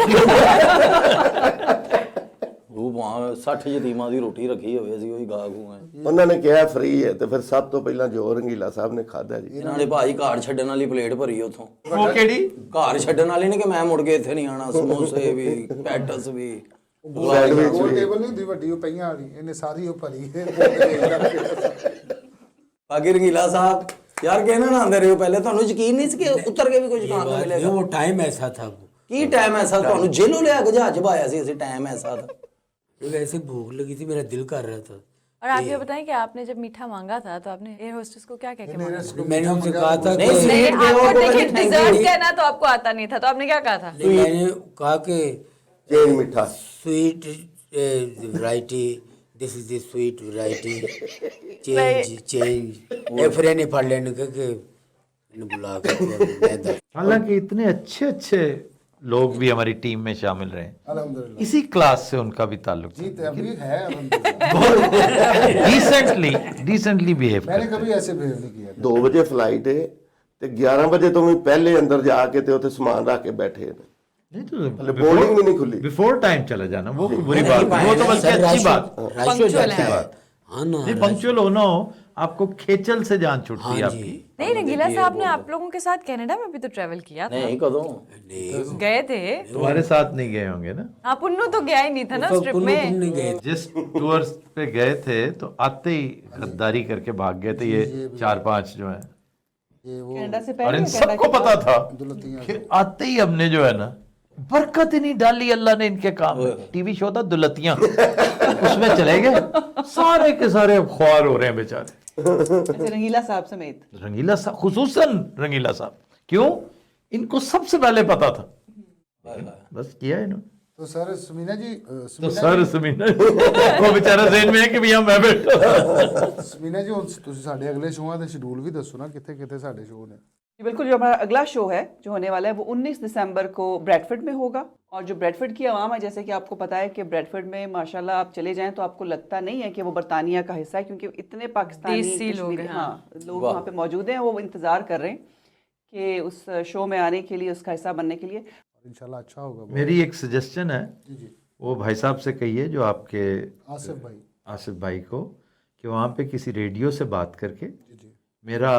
ਉਹ ਵਾਂ 60 ਯਤੀਮਾਂ ਦੀ ਰੋਟੀ ਰੱਖੀ ਹੋਵੇ ਸੀ ਉਹੀ ਗਾਹ ਗੂ ਹੈ ਉਹਨਾਂ ਨੇ ਕਿਹਾ ਫ੍ਰੀ ਹੈ ਤੇ ਫਿਰ ਸਭ ਤੋਂ ਪਹਿਲਾਂ ਜੋ ਰੰਗੀਲਾ ਸਾਹਿਬ ਨੇ ਖਾਦਾ ਜੀ ਇਹਨਾਂ ਨੇ ਭਾਜੀ ਘਰ ਛੱਡਣ ਵਾਲੀ ਪਲੇਟ ਭਰੀ ਉਥੋਂ वो केड़ी ਘਰ ਛੱਡਣ ਵਾਲੀ ਨੇ ਕਿ ਮੈਂ ਮੁੜ ਕੇ ਇੱਥੇ ਨਹੀਂ ਆਣਾ ਸਮੋਸੇ ਵੀ ਪੈਟਸ ਵੀ ਸੈਂਡਵਿਚ ਉਹ ਵੀ ਟੇਬਲ ਨਹੀਂ ਹੁੰਦੀ ਵੱਡੀ ਉਹ ਪਈਆਂ ਵਾਲੀ ਇਹਨੇ ਸਾਰੀ ਉਹ ਭਰੀ ਬਾਕੀ ਰੰਗੀਲਾ ਸਾਹਿਬ ਯਾਰ ਕਹਿਣਾ ਨਾ ਆਂਦੇ ਰਹੇ ਪਹਿਲੇ ਤੁਹਾਨੂੰ ਯਕੀਨ ਨਹੀਂ ਸੀ ਕਿ ਉਤਰ ਕੇ ਵੀ ਕੁਝ ਖਾਣ ਨੂੰ नहीं, ਮਿਲੇਗਾ वो टाइम ऐसा था, वो ਕੀ ਟਾਈਮ ਐਸਾ ਤੁਹਾਨੂੰ ਜੇਲੋਂ ਲਿਆ ਕੇ ਜਹਾਜ਼ ਪਾਇਆ ਸੀ ਅਸੀਂ ਟਾਈਮ ਐਸਾ था क्योंकि ऐसे भूख लगी थी, मेरा दिल कर रहा था। और आप ये बताएं कि आपने जब मीठा मांगा था तो आपने एयर होस्टेस को क्या कह के मांगा? मैंने उनसे कहा था नहीं, कि नहीं, आपको वो देखिए कहते thank डिजर्ट you। कहना तो आपको आता नहीं था, तो आपने क्या कहा था? नहीं, मैंने कहा कि ਚੇਨ ਮਿੱਠਾ sweet variety, this is the sweet variety, change फिर इन्हें पढ़ लेने के इन्हें बुला के हालांकि इतने अच्छे अच्छे लोग भी हमारी टीम में शामिल रहे हैं, अल्हम्दुलिल्लाह इसी क्लास से उनका भी ताल्लुक जी तो अभी है अल्हम्दुलिल्लाह डिसेंटली बिहेव मैंने करते कभी ऐसे बिहेव नहीं किया 2 ਵਜੇ ਫਲਾਈਟ ਹੈ ਤੇ 11 ਵਜੇ ਤੋਂ ਵੀ ਪਹਿਲੇ ਅੰਦਰ ਜਾ ਕੇ ਤੇ ਉੱਥੇ ਸਮਾਨ ਰੱਖ ਕੇ ਬੈਠੇ ਨੇ नहीं तो ਹਲੇ ਬੋਰਡਿੰਗ ਵੀ ਨਹੀਂ ਖੁੱਲੀ बिफोर टाइम चला जाना वो कोई बुरी बात नहीं, वो तो बल्कि अच्छी बात, पंक्चुअल है। हाँ ना, नहीं पंक्चुअल होना हो, आपको खेचल से जान छूटती है आपकी। नहीं रंगीला साहब ने आप लोगों के साथ कनाडा में भी तो ट्रेवल किया था, ਨਹੀਂ कਦੋਂ गए थे। तुम्हारे साथ नहीं गए होंगे ना, हाँ पुन्नू तो गया ही नहीं था ना उस ट्रिप में। तुम नहीं गए जिस टूर पे गए थे तो आते ही गद्दारी करके भाग गए थे ये 4-5 जो है, कनाडा से और पहले इन या कनाडा सबको के पता था दुलतियां कि आते ही हमने जो है ना बरकत ही नहीं डाली अल्लाह ने इनके काम में। टीवी शो था दुलतियां, उसमें चले गए, सारे के सारे अब ख्वार हो रहे हैं बेचारे। अच्छा, रंगीला साहब समेत रंगीला साहब, खुसूसन रंगीला साहब, क्यों? इनको सबसे पहले पता था, बस किया इन्होंने। तो सर समीना जी तो सर समीना वो बेचारा जेन में है कि भैया मैं बैठा। ਸਮੀਨਾ ਜੀ ਹੁਣ ਤੁਸੀਂ ਸਾਡੇ ਅਗਲੇ ਸ਼ੋਆਂ ਦੇ ਸ਼ਡਿਊਲ ਵੀ ਦੱਸੋ ਨਾ ਕਿੱਥੇ ਕਿੱਥੇ ਸਾਡੇ ਸ਼ੋਅ ਨੇ जी बिल्कुल, जो हमारा अगला शो है जो होने वाला है वो 19 दिसंबर को ब्रैडफोर्ड में होगा। और जो ब्रैडफोर्ड की आवाम है, जैसे कि आपको पता है कि ब्रैडफोर्ड में माशाल्लाह आप चले जाएं तो आपको लगता नहीं है कि वो बरतानिया का हिस्सा है, क्योंकि इतने पाकिस्तानी देसी लोग कश्मीरी- हैं, हाँ। हाँ लोग वहाँ पे मौजूद हैं, वो इंतज़ार कर रहे हैं कि उस शो में आने के लिए, उसका हिस्सा बनने के लिए। इंशाल्लाह अच्छा होगा मेरी एक सजेशन है, जी जी वो भाई साहब से कहिए जो आपके आसिफ भाई आसिफ भाई को, कि वहाँ पे किसी रेडियो से बात करके जी जी मेरा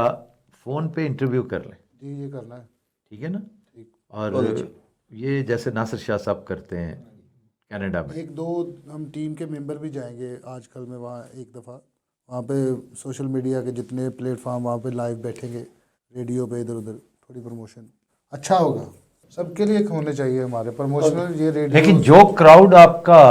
फ़ोन पे इंटरव्यू कर लें, जी ये करना है ठीक है ना? ठीक और ये जैसे नासिर शाह साहब करते हैं कनाडा में, एक दो हम टीम के मेंबर भी जाएंगे आजकल में वहाँ एक दफ़ा वहाँ पे सोशल मीडिया के जितने प्लेटफॉर्म वहाँ पे लाइव बैठेंगे, रेडियो पे इधर उधर थोड़ी प्रमोशन अच्छा होगा, सबके लिए होने चाहिए हमारे प्रमोशनल ये रेडियो। लेकिन जो क्राउड आपका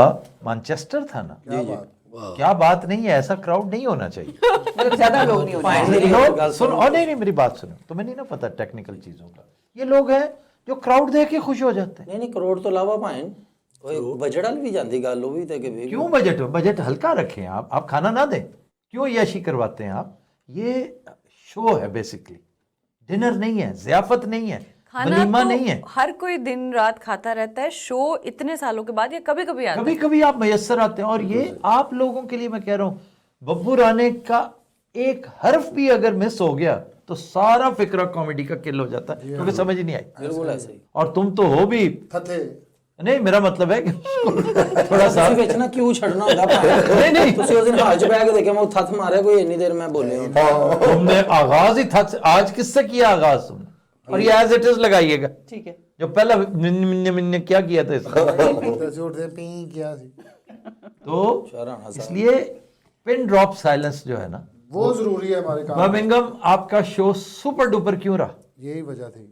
मैनचेस्टर था ना, क्या बात क्या बात नहीं है, ऐसा क्राउड नहीं होना चाहिए। मतलब ज्यादा लोग नहीं होने लोग सुनो, और नहीं मेरी बात सुनो, तुम्हें नहीं ना पता टेक्निकल चीजों का। ये लोग हैं जो क्राउड देख के खुश हो जाते हैं। नहीं करोड़ तो इलावा भाई बजट वाली भी जाती गल भी थे कि क्यों बजट हल्का रखें आप खाना ना दें, क्यों याशी करवाते हैं आप? ये शो है बेसिकली, डिनर नहीं है, ज़ियाफत नहीं है, खाना वलीमा तो नहीं है। हर कोई दिन रात खाता रहता है, शो इतने सालों के बाद या कभी कभी आता है। कभी कभी आप मयसर आते हैं, और ये आप लोगों के लिए मैं कह रहा हूँ, बब्बू राणे का एक हर्फ भी अगर मिस हो गया तो सारा फिक्रा कॉमेडी का किल हो जाता है, क्योंकि समझ ही नहीं आई। बिल्कुल ऐसे ही। और तुम तो हो भी फते नहीं, मेरा मतलब है कि थोड़ा सा ਤੁਸੀਂ ਵਿੱਚ ਨਾ ਕਿਉਂ ਛੱਡਣਾ ਹੁੰਦਾ ਭਾਵੇਂ ਨਹੀਂ ਤੁਸੀਂ ਉਸ ਦਿਨ ਹਾਲ ਚ ਬਹਿ ਕੇ ਦੇਖਿਆ ਮੈਂ ਥੱਥ ਮਾਰਿਆ ਕੋਈ ਇੰਨੀ ਦੇਰ ਮੈਂ ਬੋਲਿਆ तुमने आगाज ही था आज किससे किया आगाज तुमने, और ये एज इट इज लगाइएगा। ठीक है। जो पहला मिन्ने क्या किया था इसमें उठते पी किया सी। तो इसलिए पिन ड्रॉप साइलेंस जो है ना, वो जरूरी है हमारे काम में। बर्मिंघम आपका शो सुपर डुपर क्यों रहा? यही वजह थी,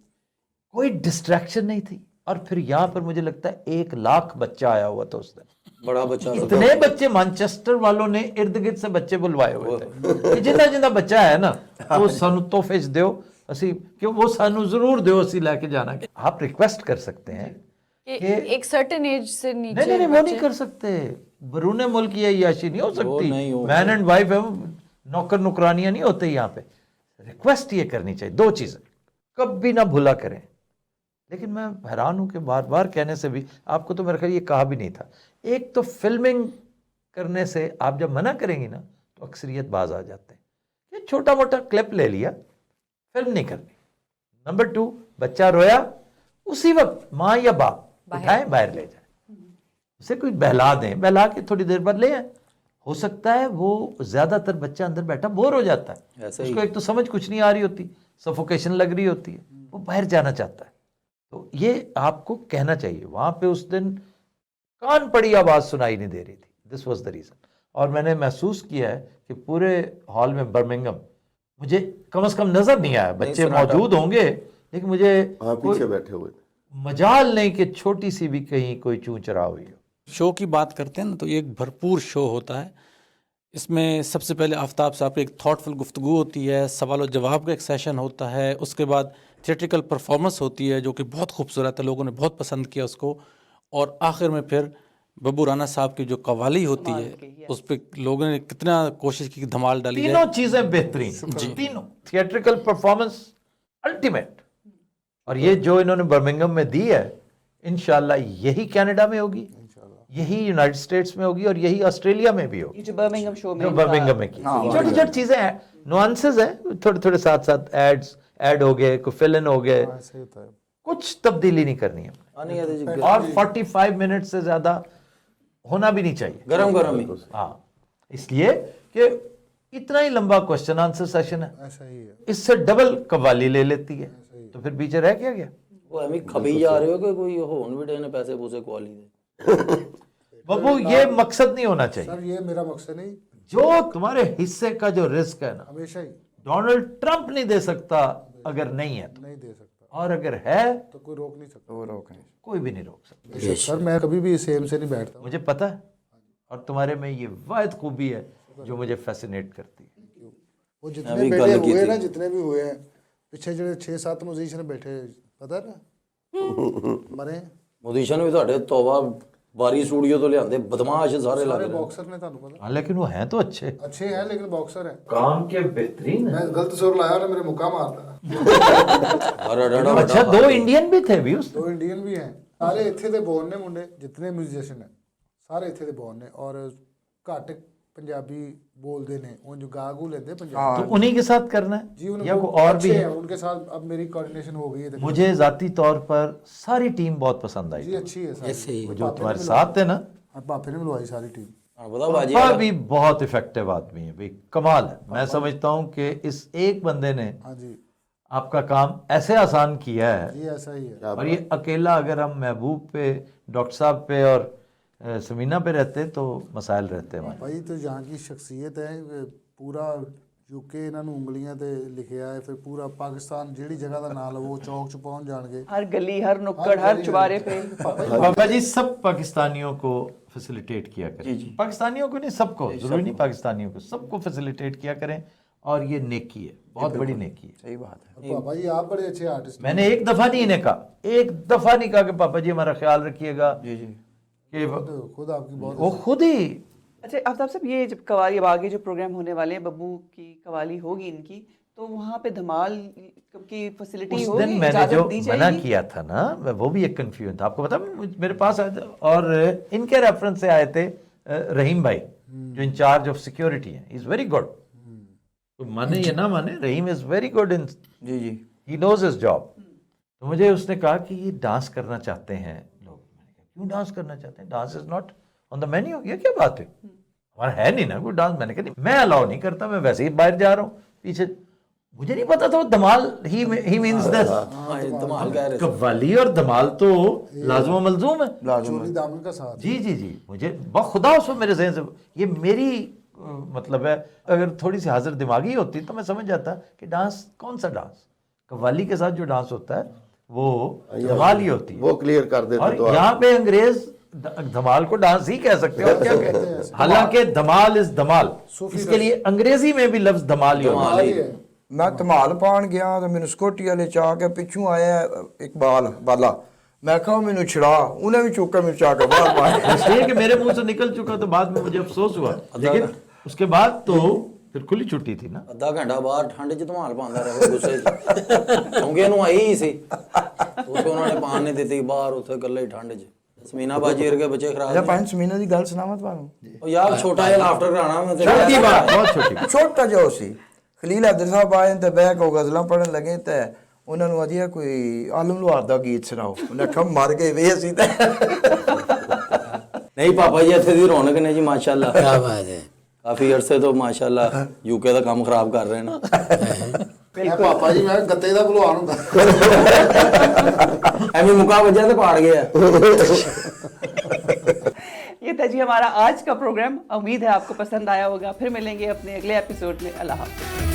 कोई डिस्ट्रैक्शन नहीं थी। और फिर यहाँ पर मुझे लगता है 1 लाख बच्चा आया हुआ था उस दिन। बड़ा बच्चा इतने बच्चे मैनचेस्टर वालों ने इर्द गिर्द से बच्चे बुलवाए हुए थे, जिंदा जिंदा बच्चा है ना वो सानू तोहफे दियो, असी क्यों वो सानू जरूर दियो, असी लेके जाना। आप रिक्वेस्ट कर सकते हैं कि एक सर्टेन एज से नीचे नहीं वो नहीं कर सकते। बरूने मुल्क ये याशी नहीं हो सकती, मैन एंड वाइफ है, नौकर नुकरानियां नहीं होते यहाँ पे। रिक्वेस्ट ये करनी चाहिए, 2 चीजें कभी ना भूला करें। लेकिन मैं हैरान हूं कि बार बार कहने से भी, आपको तो मेरे ख्याल ये कहा भी नहीं था, एक तो फिल्मिंग करने से आप जब मना करेंगी ना तो अक्सरियत बाज आ जाते हैं। ये छोटा मोटा क्लिप ले लिया, फिल्म नहीं करनी। नंबर 2, बच्चा रोया उसी वक्त माँ या बाप उठाएं बाहर ले जाए, उसे कोई बहला दें, बहला के थोड़ी देर बाद ले आए। हो सकता है वो ज्यादातर बच्चा अंदर बैठा बोर हो जाता है, उसको एक तो समझ कुछ नहीं आ रही होती, सफोकेशन लग रही होती है, वो बाहर जाना चाहता है। तो ये आपको कहना चाहिए। वहां पे उस दिन कान पड़ी आवाज सुनाई नहीं दे रही थी, दिस वाज द रीजन। और मैंने महसूस किया है कि पूरे हॉल में बर्मिंघम मुझे कम से कम नजर नहीं आया, बच्चे मौजूद होंगे लेकिन मुझे पीछे बैठे हुए मजाल नहीं कि छोटी सी भी कहीं कोई चूं चरा हुई हो। शो की बात करते हैं ना, तो ये एक भरपूर शो होता है। इसमें सबसे पहले आफ्ताब साहब की एक थॉटफुल गुफ्तगू होती है, सवाल और जवाब का एक सेशन होता है, उसके बाद थिएट्रिकल परफॉर्मेंस होती है जो कि बहुत खूबसूरत है, लोगों ने बहुत पसंद किया उसको, और आखिर में फिर बब्बू राणा साहब की जो कवाली होती है उस पर लोगों ने कितना कोशिश की कि धमाल डाली तीनों चीजें बेहतरीन, तीनों थिएट्रिकल परफॉर्मेंस अल्टीमेट। और ये जो इन्होंने बर्मिंघम में दी है, इंशाल्लाह यही कनाडा में होगी, यही यूनाइटेड स्टेट्स में होगी, और यही ऑस्ट्रेलिया में भी होगी। ये जो बर्मिंघम शो में बर्मिंघम में की छोटी छोटी चीजें हैं, नुआंसेस हैं, थोड़े थोड़े साथ साथ ऐड हो गए, कोई फिल इन हो गए, कुछ तब्दीली नहीं करनी है। और 45 मिनट से ज्यादा होना भी नहीं चाहिए, गरम गरम ही। हाँ, इसलिए कि इतना ही लंबा क्वेश्चन आंसर सेशन है, ऐसा ही है। इससे डबल कव्वाली ले लेती है, तो फिर पीछे रह क्या गया? वो एवं खबी जा रहे हो कि कोई होन भी देने पैसे पूसे कवाली दे। बब्बू ये मकसद नहीं होना चाहिए। सर ये मेरा मकसद नहीं, जो तुम्हारे हिस्से का जो रिस्क है ना, हमेशा ही डोनाल्ड ट्रंप नहीं दे सकता अगर नहीं है तो, नहीं दे सकता, और अगर है तो कोई रोक नहीं सकता। वो रोक नहीं, कोई भी नहीं रोक सकता। सर मैं कभी भी सेम से नहीं बैठता। मुझे पता है, और तुम्हारे में ये वाहिद खूबी है जो मुझे फैसिनेट करती है। वो जितने बैठे हुए ना, जितने भी हुए हैं पिछले जो 6-7 म्यूजिशियन बैठे, पता है ना मरे म्यूजिशियन भी ਤੁਹਾਡੇ ਤੋਬਾ ਬਾਰੀ ਸਟੂਡੀਓ ਤੋਂ ਲਿਆਂਦੇ ਬਦਮਾਸ਼ ਸਾਰੇ ਲੱਗ सारे ਰਹੇ बॉक्सर ने, ਤੁਹਾਨੂੰ पता हाँ, लेकिन वो हैं तो अच्छे हैं लेकिन बॉक्सर है। काम के बेहतरीन है। मैं गलत सुर लाया ना, मेरे मुक्का मारता। ਅਰੇ ਡੜਾ अच्छा 2 इंडियन भी थे भी उस 2 ਇੰਡੀਅਨ ਵੀ हैं, ਸਾਰੇ ਇੱਥੇ ਦੇ ਬੋਰਨ ਨੇ ਮੁੰਡੇ, ਜਿਤਨੇ ਮਿਊਜ਼ੀਸ਼ੀਅਨ ਨੇ ਸਾਰੇ ਇੱਥੇ ਦੇ ਬੋਰਨ ਨੇ, ਔਰ ਘੱਟ ਪੰਜਾਬੀ बोलते ने, उन जो गागू लेते पंजाब, तो उन्हीं के साथ करना जी है उनको या कोई और भी अच्छे है? हैं, उनके साथ अब मेरी कोऑर्डिनेशन हो गई है। मुझे जाती तौर पर सारी टीम बहुत पसंद आई जी अच्छी है सारी। ऐसे ही वो जो तुम्हारे साथ है ना, हाँ पापे ने मिलवाई सारी टीम। ਪਤਾ ਬਾਜੀ पापा भी बहुत इफेक्टिव आदमी है भाई, कमाल है। मैं समझता हूँ कि इस एक बंदे ने हाँ जी आपका काम ऐसे आसान किया है, जी ऐसा ही है। और ये अकेला अगर हम महबूब पे, डॉक्टर साहब पे और समीना पे रहते तो मसाइल रहते हैं हमारे। भाई तो यहाँ की शख्सियत है, पूरा ਯੂਕੇ ਇਹਨਾਂ ਨੂੰ ਉਂਗਲੀਆਂ ਤੇ ਲਿਖਿਆ ਹੈ, ਫਿਰ ਪੂਰਾ ਪਾਕਿਸਤਾਨ ਜਿਹੜੀ ਜਗ੍ਹਾ ਦਾ ਨਾਂ ਲਵੋ ਚੌਕ 'ਚ ਪਹੁੰਚ ਜਾਣਗੇ। हर गली, हर नुक्कड़, हर चुबारे पे। पापा जी सब पाकिस्तानियों को फैसिलिटेट किया करें, पाकिस्तानियों को नहीं, सबको, जरूरी नहीं पाकिस्तानियों को, सबको फैसिलिटेट किया करें, और ये नेकी है, बहुत बड़ी नेकी है। सही बात है। पापा जी आप बड़े अच्छे आर्टिस्ट। मैंने एक दफा नहीं इन्हें कहा, एक दफा नहीं कहा कि पापा जी हमारा ख्याल रखिएगा, कि खुद आपकी बहुत वो खुद ही। अच्छा आफ्ताब साहब, ये जब कवाली, अब आगे जो प्रोग्राम होने वाले हैं, बब्बू की कवाली होगी इनकी, तो वहाँ पे धमाल की फैसिलिटी उस होगी, दिन मैंने इजाजत जो दी मना जाएगी? किया था ना, वो भी एक कंफ्यूजन था, आपको पता, मेरे पास आए थे, और इनके रेफरेंस से आए थे रहीम भाई, जो इंचार्ज ऑफ सिक्योरिटी है, इज वेरी गुड, तो माने या ना माने, Rahim is very good in, जी जी, ही नोज हिज जॉब। तो मुझे उसने कहा कि ये डांस करना चाहते हैं लोग, मैंने कहा क्यों डांस करना चाहते हैं, dance is not on the menu, ये क्या बात है, हमारा है नहीं ना कोई डांस। मैंने कहा नहीं, मैं अलाउ नहीं करता, मैं वैसे ही बाहर जा रहा हूँ पीछे, मुझे नहीं पता था वो धमाल ही मीन्स दिस, धमाल कह रहे थे। कव्वाली और धमाल तो लाज़िम व मलज़ूम है, चोली दामन का साथ। जी जी जी, मुझे बखुदा उसमें मेरे जहन से ये मेरी मतलब है, अगर थोड़ी सी हाजिर दिमागी होती तो मैं समझ जाता कि डांस कौन सा डांस, कव्वाली के साथ जो डांस होता है वो धमाल ही होती है, वो क्लियर कर देते और तो आप। यहाँ पे अंग्रेज धमाल को डांस ही कह सकते हो, क्या कहते हैं, हालांकि धमाल इज धमाल, इसके लिए अंग्रेजी में भी लफ्ज धमाल ही होता है। मैं धमाल पान गया तो मैंने स्कूटी वाले चा के पिछू आया इकबाल वाला, मैं कहा मैंने छिड़ा, उन्हें भी चुका मैं चा के बाहर मार, इसलिए कि मेरे मुंह से निकल चुका तो बाद में मुझे अफसोस हुआ, लेकिन उसके बाद तो फिर खुली छुट्टी थी ना। ਅੱਧਾ ਘੰਟਾ ਬਾਹਰ ਠੰਡ 'ਚ ਧਮਾਲ ਪਾਉਂਦਾ ਰਿਹਾ ਗੁੱਸੇ 'ਚ, ਕਿਉਂਕਿ ਇਹਨੂੰ ਆਈ ਹੀ ਸੀ, ਉੱਥੇ ਉਹਨਾਂ ਨੇ ਪਾਣ ਨਹੀਂ ਦਿੱਤੀ ਬਾਹਰ, ਉੱਥੇ ਇਕੱਲੇ ਹੀ ਠੰਡ 'ਚ। ਸਮੀਨਾ ਬਾਜੀ ਵਰਗੇ ਬੱਚੇ ਖਰਾਬ अच्छा पांच महीने की गल सुनावा ਤੁਹਾਨੂੰ, ਉਹ ਯਾਰ ਛੋਟਾ ਜਿਹਾ ਲਾਫਟਰ ਕਰਾਣਾ ਮੈਂ छोटी बात, बहुत छोटी बात। ਛੋਟਾ ਜਿਹਾ ਸੀ। ਖਲੀਲ ਅਦਰ ਸਾਹਿਬ ਆਏ ਤੇ ਬਹਿ ਕੇ ਗਜ਼ਲਾਂ ਪੜਨ ਲੱਗੇ ਤੇ ਉਹਨਾਂ ਨੂੰ ਆਖਿਆ ਕੋਈ ਆਲਮ ਲੋਹਾਰ ਦਾ ਗੀਤ ਸੁਣਾਓ, ਉਹਨੇ ਆਖਿਆ ਮਰ ਗਏ ਵੇ ਅਸੀਂ ਤਾਂ। ਨਹੀਂ ਪਾਪਾ ਜੀ ਇੱਥੇ ਦੀ ਰੌਣਕ ਨੇ ਜੀ ਮਾਸ਼ਾਅੱਲਾ, क्या बात है। ਕਾਫੀ ਅਰਸੇ ਤੋਂ ਮਾਸ਼ਾਅੱਲਾ ਯੂਕੇ ਦਾ ਕੰਮ ਖਰਾਬ ਕਰ ਰਹੇ ਨੇ। ਪਾਪਾ ਜੀ ਮੈਂ ਗੱਤੇ ਦਾ ਭਲਵਾਨ ਹੁੰਦਾ। ਐਵੇਂ ਮੁਕਾ ਵੱਜਿਆ ਤੇ ਪਾੜ ਗਿਆ। ये था जी हमारा आज का प्रोग्राम, उम्मीद है आपको पसंद आया होगा। फिर मिलेंगे अपने अगले एपिसोड में। अल्लाह हाफ़िज़।